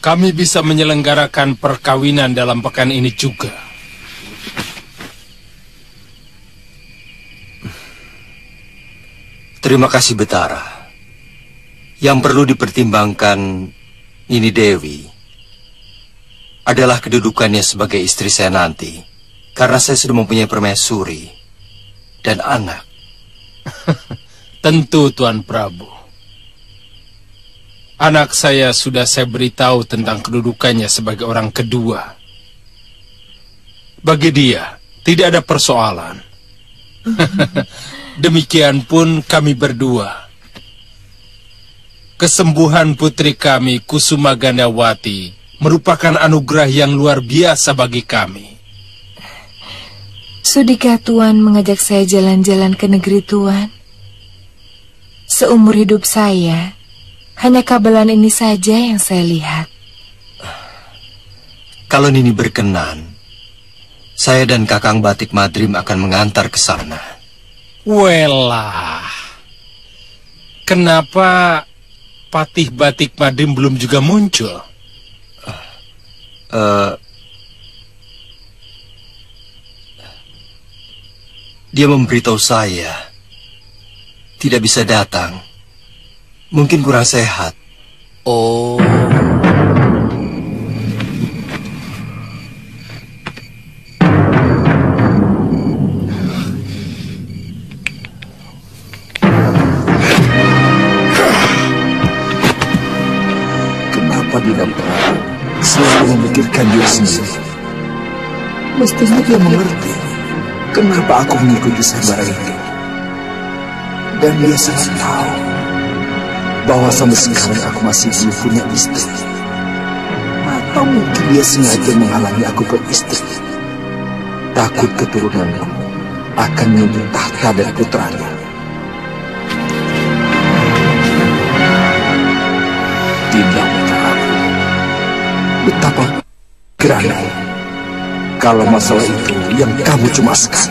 Kami bisa menyelenggarakan perkawinan dalam pekan ini juga. Terima kasih, Betara. Yang perlu dipertimbangkan Nini Dewi adalah kedudukannya sebagai istri saya nanti. Karena saya sudah mempunyai permaisuri dan anak. Tentu, Tuan Prabu. Anak saya sudah saya beritahu tentang kedudukannya sebagai orang kedua. Bagi dia, tidak ada persoalan. Demikian pun kami berdua. Kesembuhan putri kami, Kusuma Gandawati, merupakan anugerah yang luar biasa bagi kami. Sudikah Tuan mengajak saya jalan-jalan ke negeri Tuan? Seumur hidup saya, hanya kabelan ini saja yang saya lihat. Kalau Nini berkenan, saya dan Kakang Batik Madrim akan mengantar ke sana. Welah, kenapa Patih Batik Madrim belum juga muncul? Dia memberitahu saya tidak bisa datang. Mungkin kurang sehat. Oh. Kenapa Dinda Prabu selalu memikirkan dia sendiri? Mestinya dia mengerti kenapa aku mengikuti sayembara itu. Dan dia sangat tahu bahwa sampai sekarang aku masih belum punya istri. Atau mungkin dia sengaja menghalangi aku beristri. Takut keturunanku akan menuntut tahta dari putranya. Dinda Prabu, betapa gerana kalau masalah itu yang kamu cemaskan.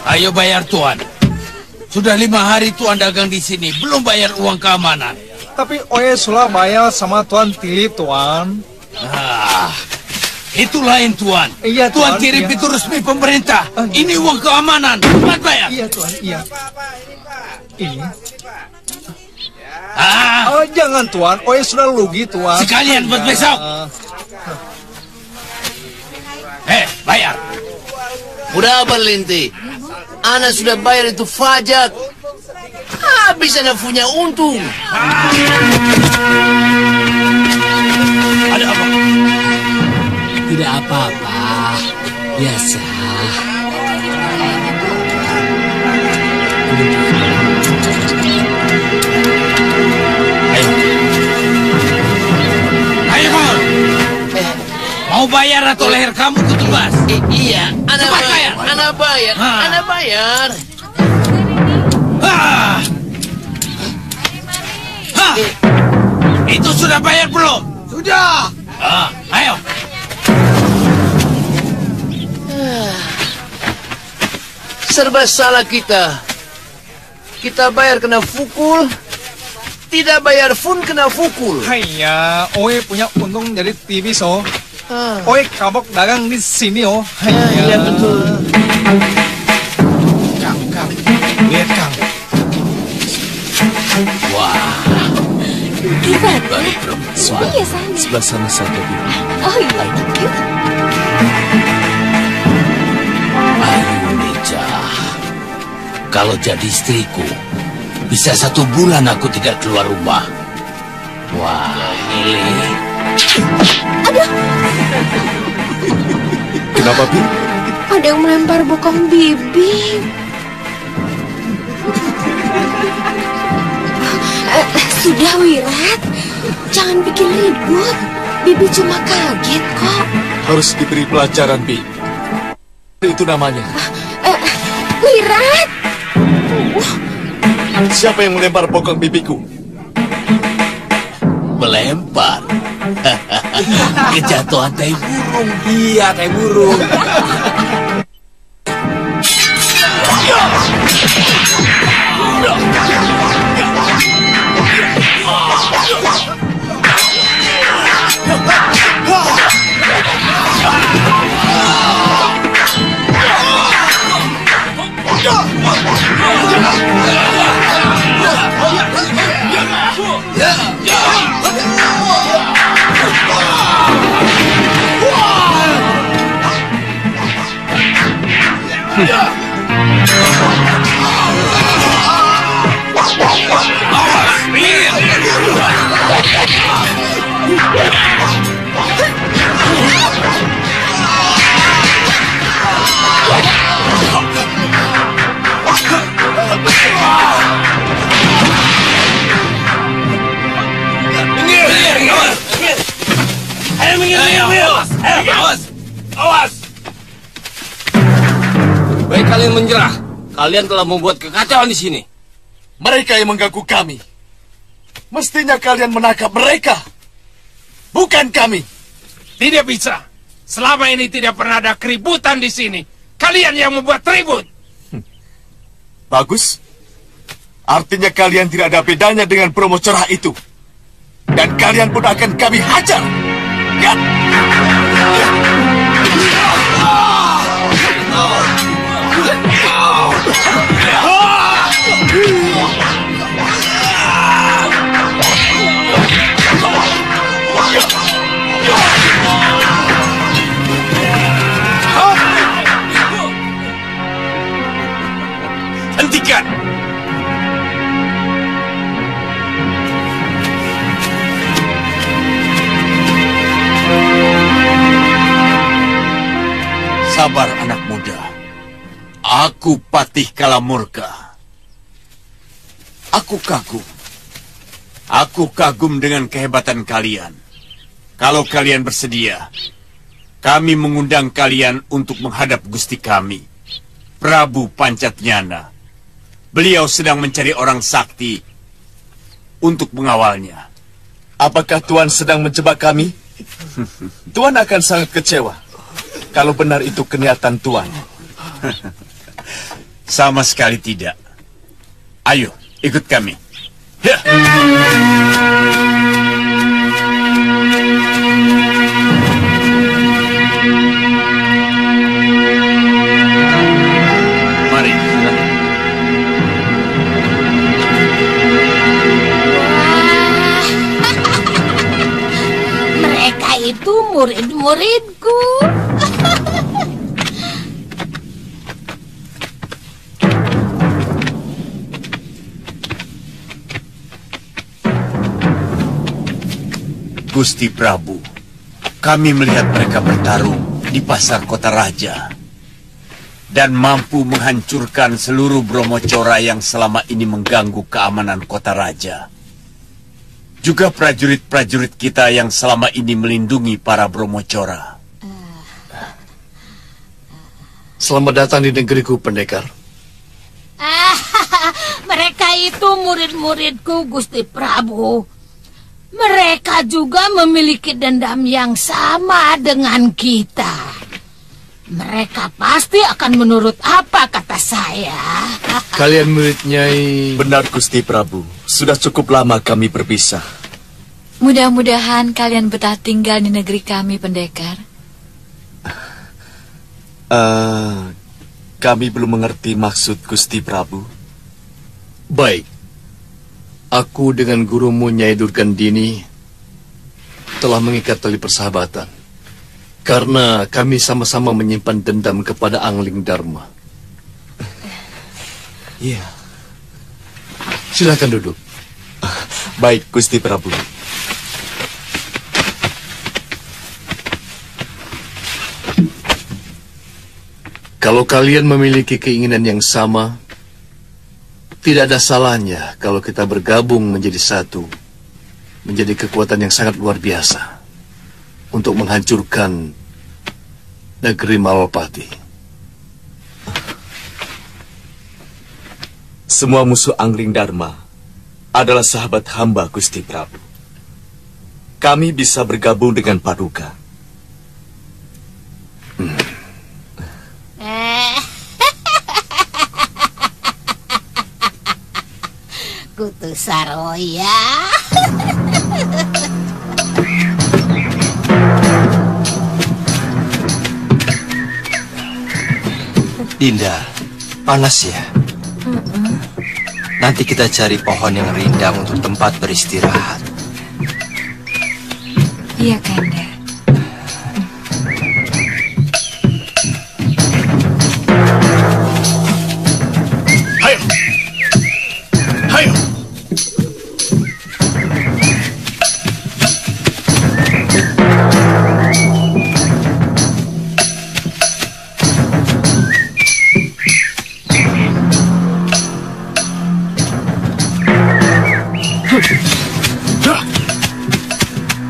Ayo bayar Tuan. Sudah 5 hari Tuan dagang di sini, belum bayar uang keamanan. Tapi Oye sudah bayar sama Tuan Tili, Tuan. Itu lain Tuan. Iya, Tuan Tuan, kirim iya. itu resmi pemerintah. Ini uang keamanan, cepat bayar. Iya Tuan, iya. Ini. Ah, Oh, jangan Tuan, Oye sudah rugi Tuan. sekalian buat besok. Bayar. Udah berlinti. Ana sudah bayar itu pajak. Habis Ana punya untung. Ada apa? 5 tidak apa-apa. Biasa. Ayo, Mon. Mau bayar atau leher kamu kutubas? Iya, Ana bayar. Ana bayar. Ana bayar. Itu sudah bayar belum? Sudah. Ayo. Serba salah kita. Kita bayar kena pukul. Tidak bayar pun kena pukul. Haiya, Oe punya untung jadi TV so. Ah. Oe kabok dagang di sini oh. Iya betul. Kang, lihat Kang. Wah. Gimana? Sudah ya sana. Sebelah sana saja, Bibi. Oh iya, yuk. Ayo, Meja. Kalau jadi istriku, bisa 1 bulan aku tidak keluar rumah. Wah, ini. Kenapa, Bibi? Ada yang melempar bokong Bibi. Sudah, Wirat. Jangan bikin ribut. Bibi cuma kaget kok. Harus diberi pelajaran, Bibi. Itu namanya. Wirat. Siapa yang melempar bokong bibiku? Melempar. Kejatuhan tai burung. Iya, tai burung. Awas! Baik kalian menyerah. Kalian telah membuat kekacauan di sini. Mereka yang mengganggu kami. Mestinya kalian menangkap mereka. Bukan kami. Tidak bisa. Selama ini tidak pernah ada keributan di sini. Kalian yang membuat ribut. Bagus. Artinya kalian tidak ada bedanya dengan promo cerah itu. Dan kalian pun akan kami hajar. Ya. Hentikan! Sabar anak muda. Aku Patih Kalamurka. Aku kagum. Aku kagum dengan kehebatan kalian. Kalau kalian bersedia, kami mengundang kalian untuk menghadap Gusti kami, Prabu Pancatnyana. Beliau sedang mencari orang sakti untuk mengawalnya. Apakah Tuan sedang menjebak kami? Tuan akan sangat kecewa kalau benar itu kenyataan Tuan. Sama sekali tidak. Ayo, ikut kami. Ya. Mari, silakan. Mereka itu murid-muridku. Gusti Prabu, kami melihat mereka bertarung di pasar kota raja dan mampu menghancurkan seluruh Bromocora yang selama ini mengganggu keamanan kota raja. Juga prajurit-prajurit kita yang selama ini melindungi para Bromocora. Selamat datang di negeriku, pendekar. Mereka itu murid-muridku, Gusti Prabu. Mereka juga memiliki dendam yang sama dengan kita. Mereka pasti akan menurut apa kata saya. Kalian murid Nyai... Benar, Gusti Prabu. Sudah cukup lama kami berpisah. Mudah-mudahan kalian betah tinggal di negeri kami, pendekar. Kami belum mengerti maksud Gusti Prabu. Baik. Aku dengan gurumu Nyai Durgandini telah mengikat tali persahabatan. Karena kami sama-sama menyimpan dendam kepada Angling Dharma. Iya. Silakan duduk. Baik, Gusti Prabu. Kalau kalian memiliki keinginan yang sama, tidak ada salahnya kalau kita bergabung menjadi satu, menjadi kekuatan yang sangat luar biasa untuk menghancurkan negeri Malapati. Semua musuh Angling Dharma adalah sahabat hamba, Gusti Prabu. Kami bisa bergabung dengan Paduka. Kutu Saroya. Dinda, panas ya? Nanti kita cari pohon yang rindang untuk tempat beristirahat. Iya, Kanda. Hayo! Hayo!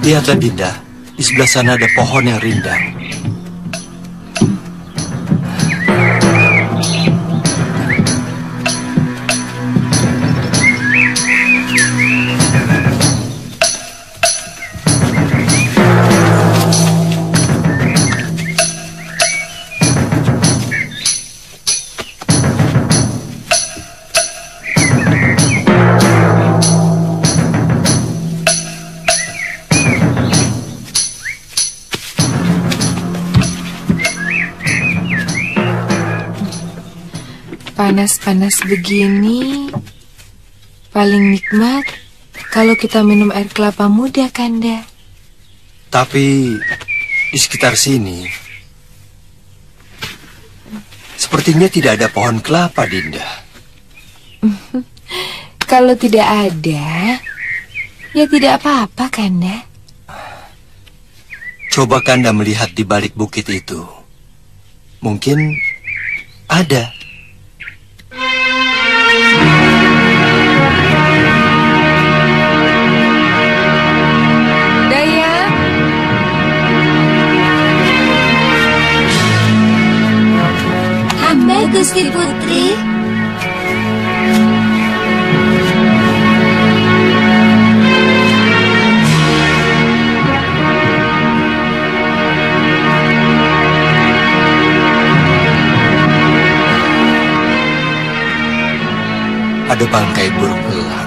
Lihatlah, Dinda. Di sebelah sana ada pohon yang rindang. Panas-panas begini paling nikmat kalau kita minum air kelapa muda, Kanda. Tapi di sekitar sini sepertinya tidak ada pohon kelapa, Dinda. Kalau tidak ada, ya tidak apa-apa, Kanda. Coba Kanda melihat di balik bukit itu. Mungkin ada. Gusti Putri. Ada bangkai burung elang.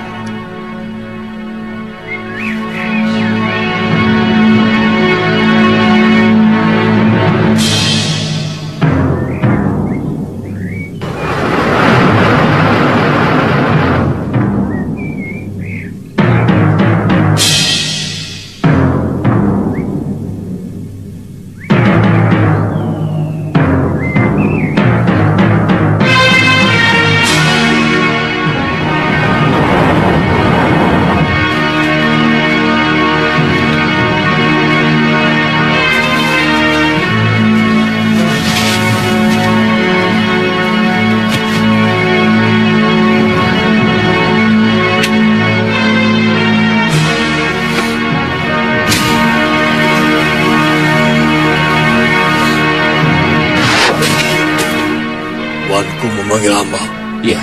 Tuanku memanggil hamba. Iya.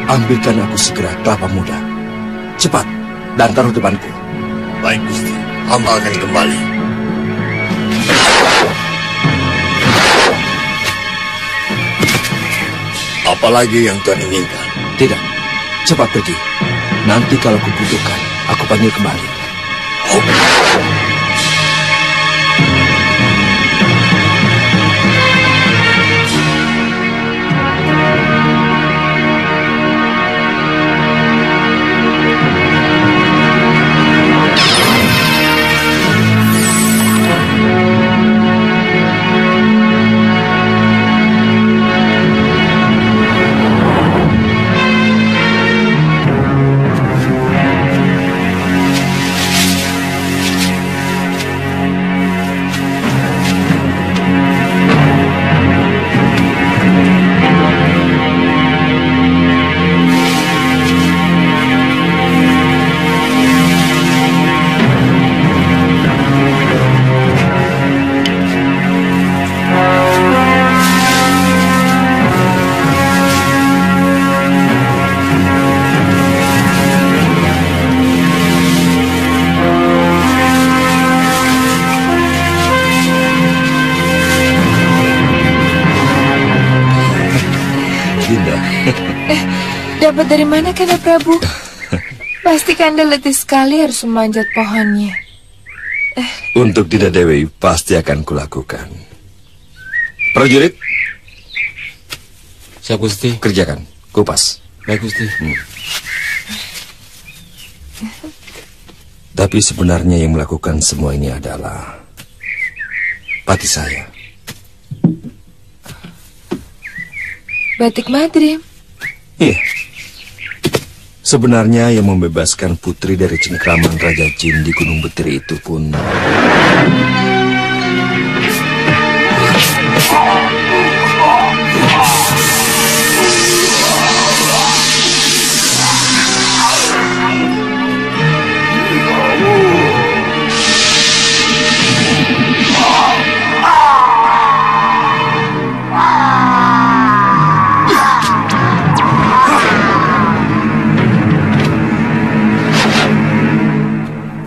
Ambilkan aku segera kelapa muda. Cepat, dan taruh depanku. Baik, Gusti. Hamba akan kembali. Apalagi yang Tuan inginkan? Tidak. Cepat pergi. Nanti kalau kubutuhkan, aku panggil kembali. Oh. Dapat dari mana Kanda Prabu? Pasti Kanda letih sekali harus memanjat pohonnya. Untuk Dinda Dewi pasti akan kulakukan. Prajurit, Siap, Gusti. kerjakan, kupas. Baik, Gusti. Tapi sebenarnya yang melakukan semua ini adalah pati saya. Batik Madrim. Iya. Sebenarnya yang membebaskan putri dari cengkraman Raja Jin di Gunung Betiri itu pun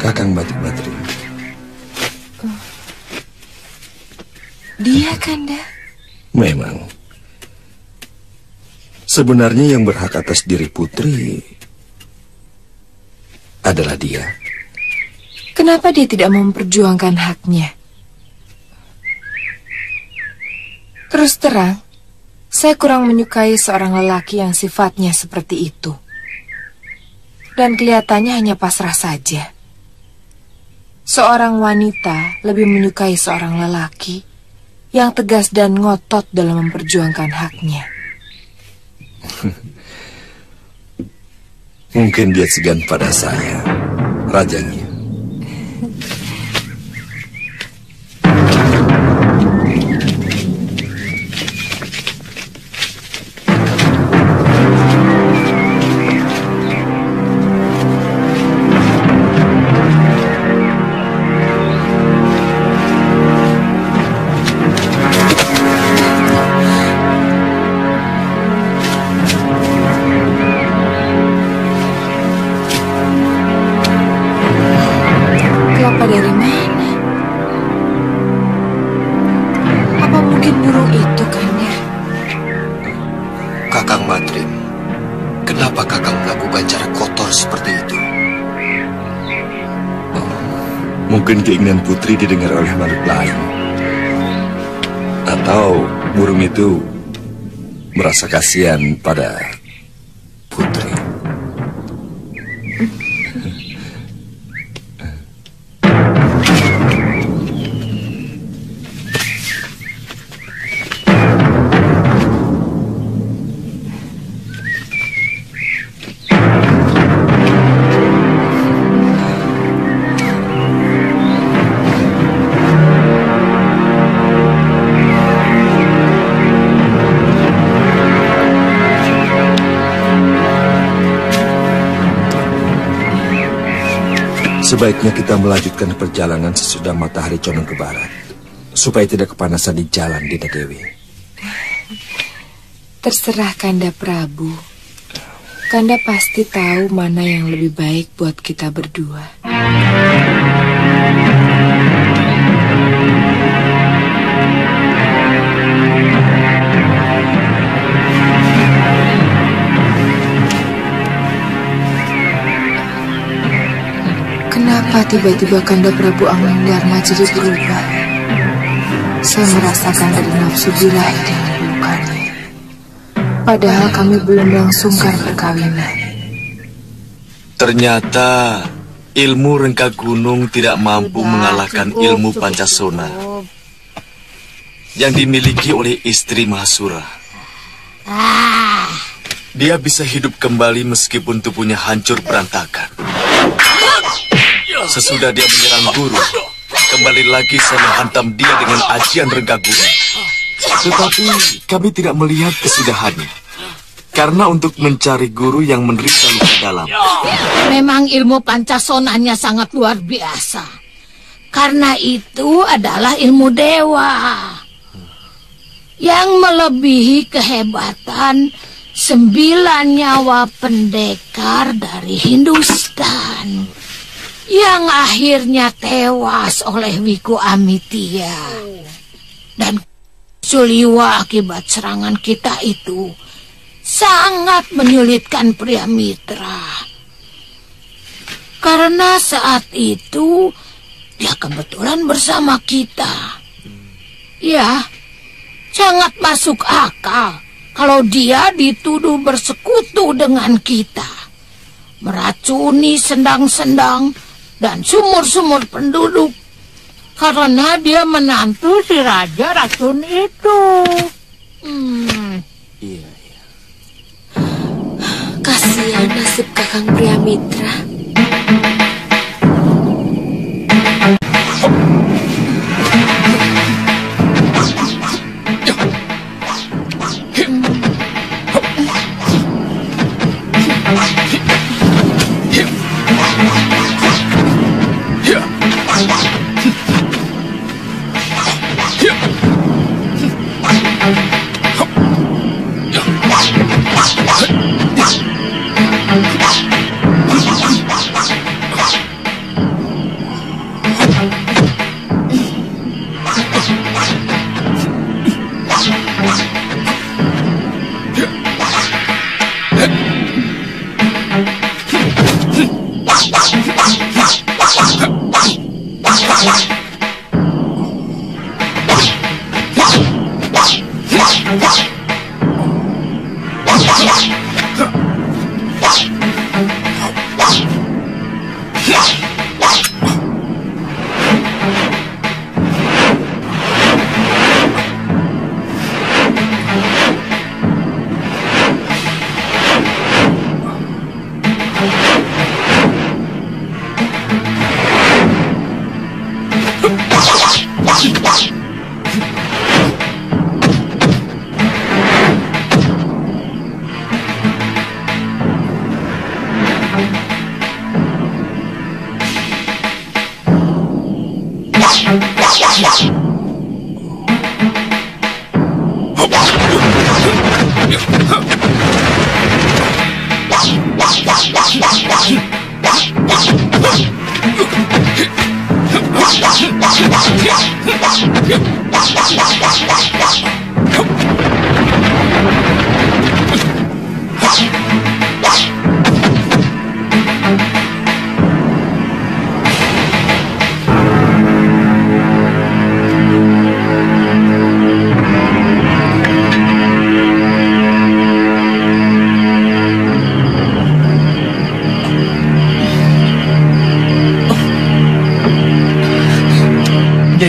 Kakang Batik Madrim. Dia, Kanda. Memang. Sebenarnya yang berhak atas diri putri adalah dia. Kenapa dia tidak memperjuangkan haknya? Terus terang, saya kurang menyukai seorang lelaki yang sifatnya seperti itu. Dan kelihatannya hanya pasrah saja. Seorang wanita lebih menyukai seorang lelaki yang tegas dan ngotot dalam memperjuangkan haknya. Mungkin dia segan pada saya, rajanya. Dari mana? Apa mungkin burung itu, Kanda? Kakang Madrim, kenapa Kakang melakukan cara kotor seperti itu? Mungkin keinginan putri didengar oleh makhluk lain. Atau burung itu merasa kasihan pada putri. Sebaiknya kita melanjutkan perjalanan sesudah matahari condong ke barat, supaya tidak kepanasan di jalan, Dinda Dewi. Terserah Kanda Prabu. Kanda pasti tahu mana yang lebih baik buat kita berdua. Kenapa tiba-tiba Kanda Prabu Anggandharma jadi berubah? Saya merasakan dari nafsu birahi dengan pelukannya. Padahal kami belum melangsungkan perkawinan. Ternyata ilmu rengka gunung tidak mampu mengalahkan ilmu Pancasona yang dimiliki oleh istri Mahasura. Dia bisa hidup kembali meskipun tubuhnya hancur berantakan. Sesudah dia menyerang guru, kembali lagi saya menghantam dia dengan ajian rengka gunung. Tetapi kami tidak melihat kesudahannya, karena untuk mencari guru yang menderita luka dalam. Memang ilmu Pancasonanya sangat luar biasa. Karena itu adalah ilmu dewa yang melebihi kehebatan 9 nyawa pendekar dari Hindustan yang akhirnya tewas oleh Wiku Amitya. Dan Suliwa akibat serangan kita itu sangat menyulitkan pria mitra. Karena saat itu dia kebetulan bersama kita. Ya, sangat masuk akal kalau dia dituduh bersekutu dengan kita, meracuni sendang-sendang dan sumur-sumur penduduk karena dia menantu si raja racun itu. Iya. Kasihan nasib Kakang Priamitra.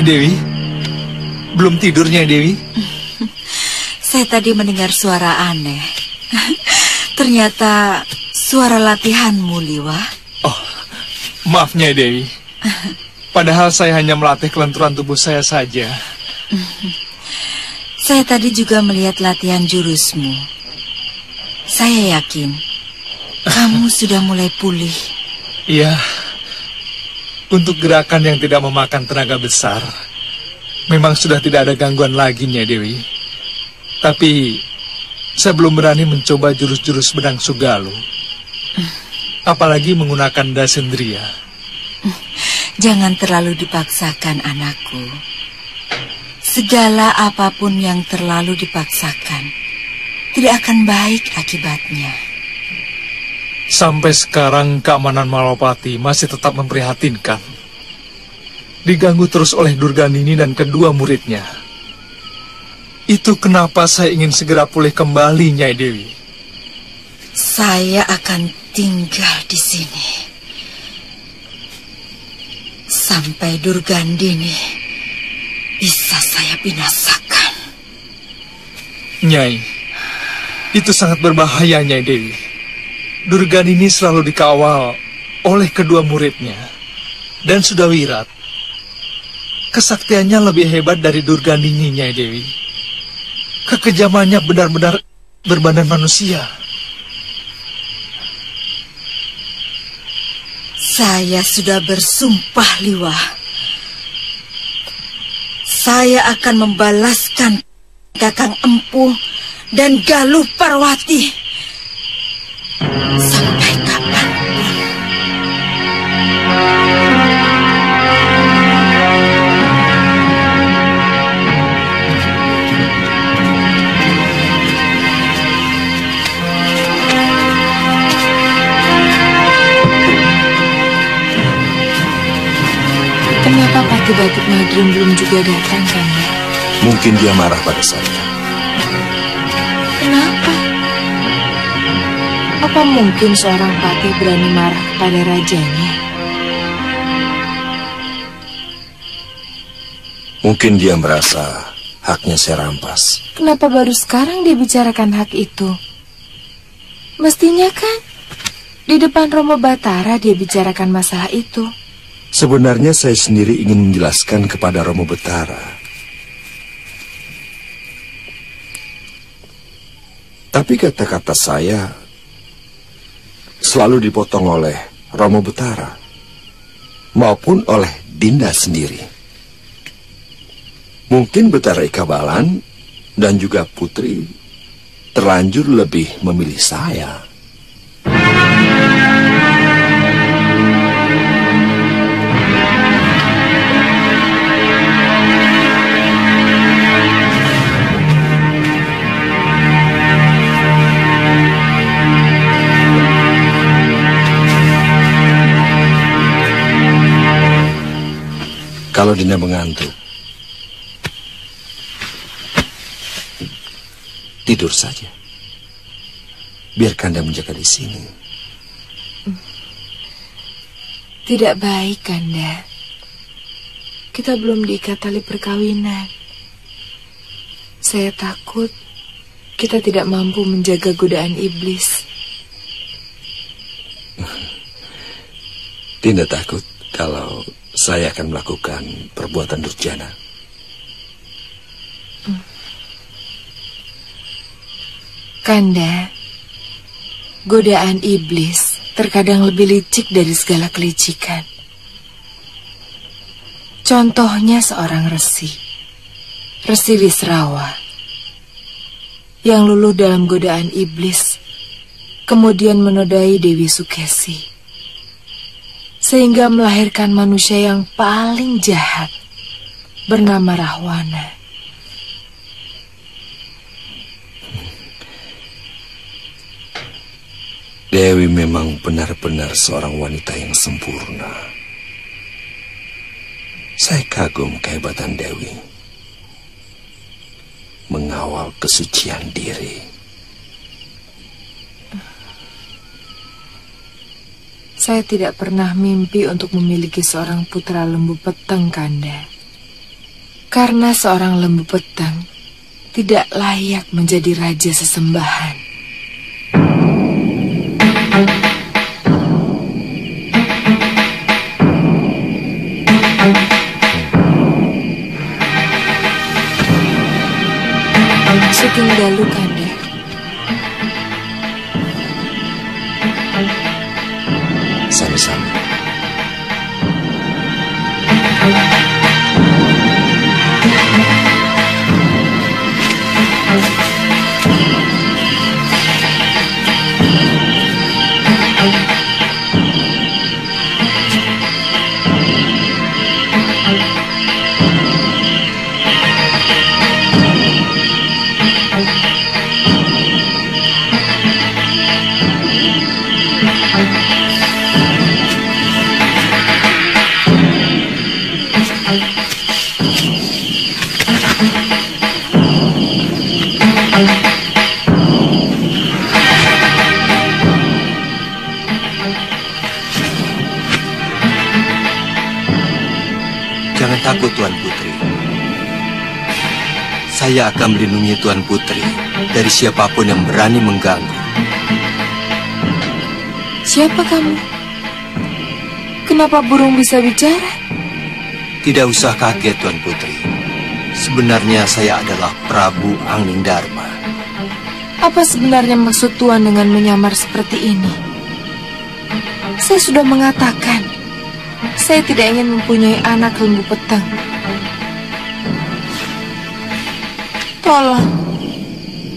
Dewi, belum tidurnya Dewi? Saya tadi mendengar suara aneh. Ternyata suara latihanmu, Liwa. Oh, maaf Nyai Dewi. Padahal saya hanya melatih kelenturan tubuh saya saja. Saya tadi juga melihat latihan jurusmu. Saya yakin kamu sudah mulai pulih. Iya. Untuk gerakan yang tidak memakan tenaga besar, memang sudah tidak ada gangguan lagi, Nyai Dewi. Tapi saya belum berani mencoba jurus-jurus Bedang Sugalo. Apalagi menggunakan Dasendria. Jangan terlalu dipaksakan, anakku. Segala apapun yang terlalu dipaksakan tidak akan baik akibatnya. Sampai sekarang keamanan Malapati masih tetap memprihatinkan. Diganggu terus oleh Durganini dan kedua muridnya. Itu kenapa saya ingin segera pulih kembali, Nyai Dewi. Saya akan tinggal di sini sampai Durgandini bisa saya binasakan. Nyai, itu sangat berbahaya, Nyai Dewi. Durganini selalu dikawal oleh kedua muridnya dan Sudawirat. Kesaktiannya lebih hebat dari Durganini, Nyai Dewi. Kekejamannya benar-benar berbadan manusia. Saya sudah bersumpah liwah. Saya akan membalaskan Kakang Empu dan Galuh Parwati sampai kapanpun. Kenapa Patih Batik Madrim belum juga datang, Kanda? Mungkin dia marah pada saya. Kenapa? Apa mungkin seorang patih berani marah kepada rajanya? Mungkin dia merasa haknya saya rampas. Kenapa baru sekarang dia bicarakan hak itu? Mestinya kan di depan Romo Batara dia bicarakan masalah itu. Sebenarnya saya sendiri ingin menjelaskan kepada Romo Batara. Tapi kata-kata saya selalu dipotong oleh Romo Batara maupun oleh Dinda sendiri. Mungkin Betara Ikabalan dan juga Putri terlanjur lebih memilih saya. Kalau Dinda mengantuk, tidur saja. Biar Kanda menjaga di sini. Tidak baik, Kanda. Kita belum diikat tali perkawinan. Saya takut kita tidak mampu menjaga godaan iblis. Dinda takut kalau saya akan melakukan perbuatan durjana. Kanda, godaan iblis terkadang lebih licik dari segala kelicikan. Contohnya seorang resi Wisrawa, yang luluh dalam godaan iblis, kemudian menodai Dewi Sukesi, sehingga melahirkan manusia yang paling jahat bernama Rahwana. Dewi memang benar-benar seorang wanita yang sempurna. Saya kagum kehebatan Dewi mengawal kesucian diri. Saya tidak pernah mimpi untuk memiliki seorang putra lembu peteng, Kanda. Karena seorang lembu peteng tidak layak menjadi raja sesembahan. Sugeng Dalu, Kanda. Sama-sama. Saya akan melindungi Tuan Putri dari siapapun yang berani mengganggu. Siapa kamu? Kenapa burung bisa bicara? Tidak usah kaget, Tuan Putri. Sebenarnya saya adalah Prabu Anglingdarma. Apa sebenarnya maksud Tuan dengan menyamar seperti ini? Saya sudah mengatakan, saya tidak ingin mempunyai anak lembu petang. Tolong,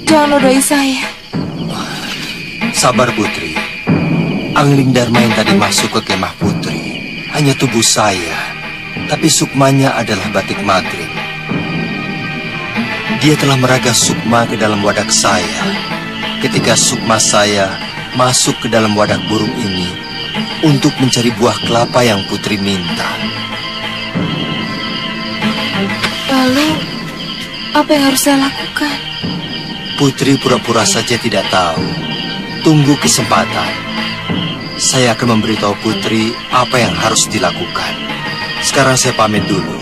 jangan nodai saya. Sabar, Putri. Anglingdarma yang tadi masuk ke kemah Putri hanya tubuh saya, tapi sukmanya adalah batik Maghrib. Dia telah meragas sukma ke dalam wadak saya. Ketika sukma saya masuk ke dalam wadak burung ini untuk mencari buah kelapa yang Putri minta. Lalu, apa yang harus saya lakukan? Putri pura-pura saja tidak tahu. Tunggu kesempatan. Saya akan memberitahu Putri apa yang harus dilakukan. Sekarang saya pamit dulu.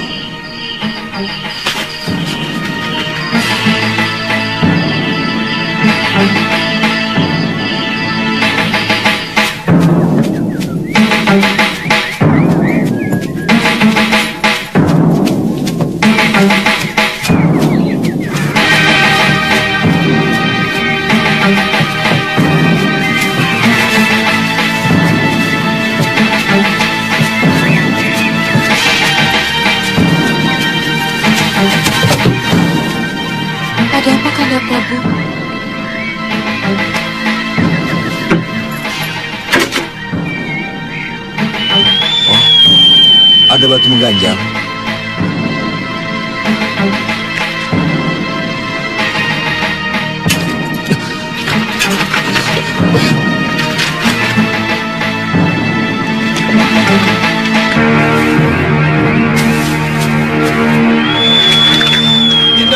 Ada apa, Kanda Prabu? Oh, ada batu mengganjal.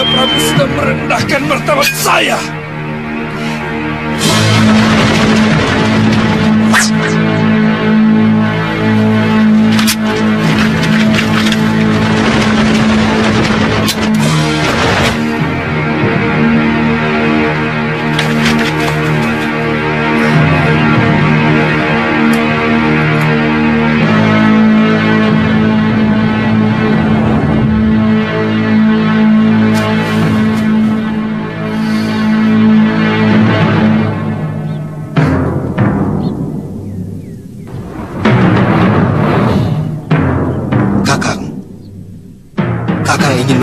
Prabu sudah merendahkan martabat saya.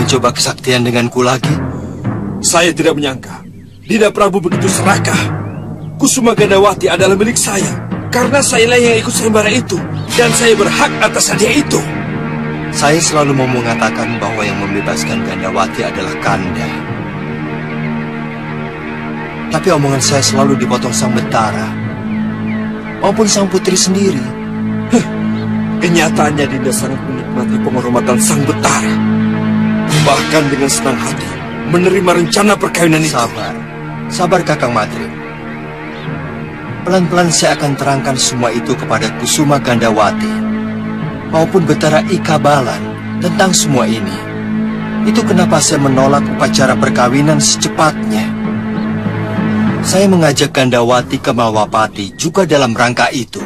Coba kesaktian denganku lagi? Saya tidak menyangka Dinda Prabu begitu serakah. Kusuma Gandawati adalah milik saya karena sayalah yang ikut sayembara itu dan saya berhak atas hadiah itu. Saya selalu mau mengatakan bahwa yang membebaskan Gandawati adalah Kanda. Tapi omongan saya selalu dipotong Sang Betara maupun Sang Putri sendiri. Kenyataannya Dinda sangat menikmati penghormatan Sang Betara. Bahkan dengan senang hati menerima rencana perkawinan itu. Sabar Kakang Madrim. Pelan-pelan saya akan terangkan semua itu kepada Kusuma Gandawati maupun Betara Ika Balan tentang semua ini. Itu kenapa saya menolak upacara perkawinan secepatnya. Saya mengajak Gandawati ke Malwapati juga dalam rangka itu.